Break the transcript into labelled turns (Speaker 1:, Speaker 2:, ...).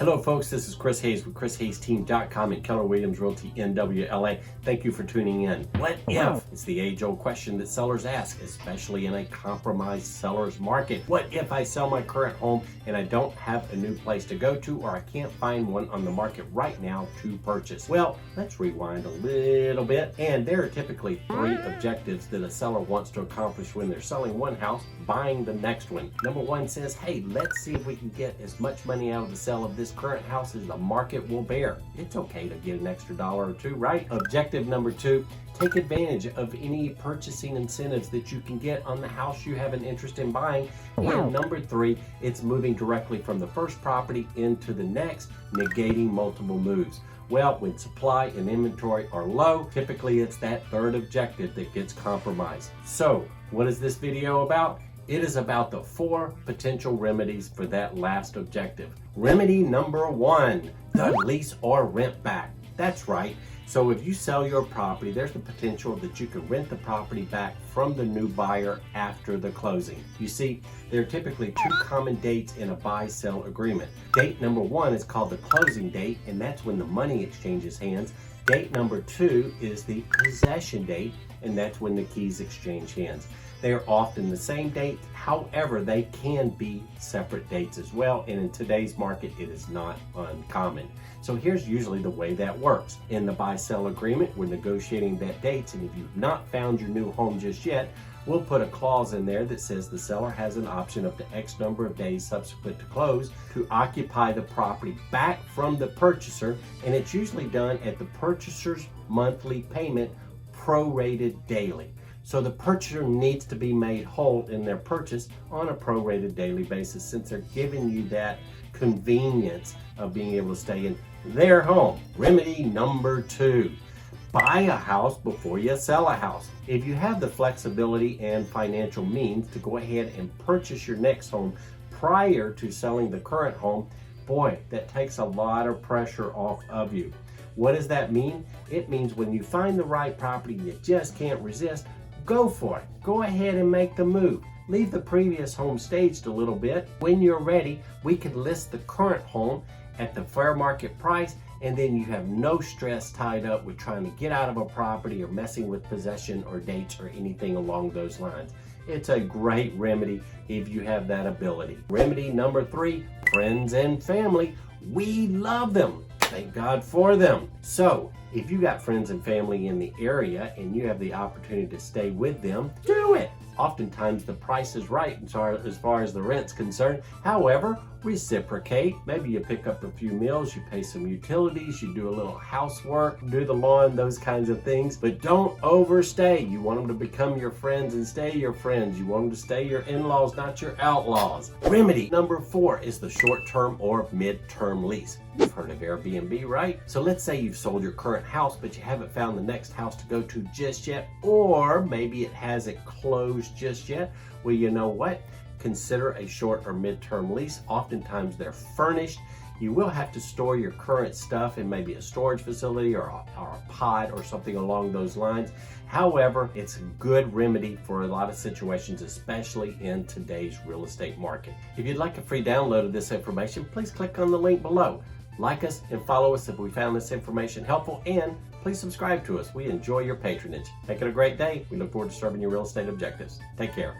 Speaker 1: Hello folks, this is Chris Hayes with ChrisHayesTeam.com and Keller Williams Realty NWLA. Thank you for tuning in. What if? It's the age-old question that sellers ask, especially in a compromised seller's market. What if I sell my current home and I don't have a new place to go to, or I can't find one on the market right now to purchase? Well, let's rewind a little bit. And there are typically three objectives that a seller wants to accomplish when they're selling one house, buying the next one. Number one says, hey, let's see if we can get as much money out of the sale of this current house as the market will bear. It's okay to get an extra dollar or two, right? Objective number two, take advantage of any purchasing incentives that you can get on the house you have an interest in buying. And number three, it's moving directly from the first property into the next, negating multiple moves. Well, when supply and inventory are low, typically it's that third objective that gets compromised. So, what is this video about? It is about the 4 potential remedies for that last objective. Remedy number 1, the lease or rent back. That's right. So if you sell your property, there's the potential that you can rent the property back from the new buyer after the closing. You see, there are typically 2 common dates in a buy-sell agreement. Date number 1 is called the closing date, and that's when the money exchanges hands. Date number 2 is the possession date, and that's when the keys exchange hands. They are often the same date, however, they can be separate dates as well, and in today's market, it is not uncommon. So here's usually the way that works. In the buy-sell agreement, we're negotiating that dates, and if you've not found your new home just yet, we'll put a clause in there that says the seller has an option up to X number of days subsequent to close to occupy the property back from the purchaser, and it's usually done at the purchaser's monthly payment prorated daily. So the purchaser needs to be made whole in their purchase on a prorated daily basis, since they're giving you that convenience of being able to stay in their home. Remedy number 2, buy a house before you sell a house. If you have the flexibility and financial means to go ahead and purchase your next home prior to selling the current home, boy, that takes a lot of pressure off of you. What does that mean? It means when you find the right property you just can't resist, go for it. Go ahead and make the move. Leave the previous home staged a little bit. When you're ready, we can list the current home at the fair market price, and then you have no stress tied up with trying to get out of a property or messing with possession or dates or anything along those lines. It's a great remedy if you have that ability. Remedy number 3, friends and family. We love them. Thank God for them. So, if you got friends and family in the area and you have the opportunity to stay with them, do it. Oftentimes the price is right as far as the rent's concerned. However, reciprocate. Maybe you pick up a few meals, you pay some utilities, you do a little housework, do the lawn, those kinds of things. But don't overstay. You want them to become your friends and stay your friends. You want them to stay your in-laws, not your outlaws. Remedy number 4 is the short-term or mid-term lease. You've heard of Airbnb, right? So let's say you've sold your current house, but you haven't found the next house to go to just yet, or maybe it hasn't closed just yet. Well, you know what? Consider a short or mid-term lease. Oftentimes they're furnished. You will have to store your current stuff in maybe a storage facility or a pod or something along those lines. However, it's a good remedy for a lot of situations, especially in today's real estate market. If you'd like a free download of this information, please click on the link below. Like us and follow us if we found this information helpful, and please subscribe to us. We enjoy your patronage. Make it a great day. We look forward to serving your real estate objectives. Take care.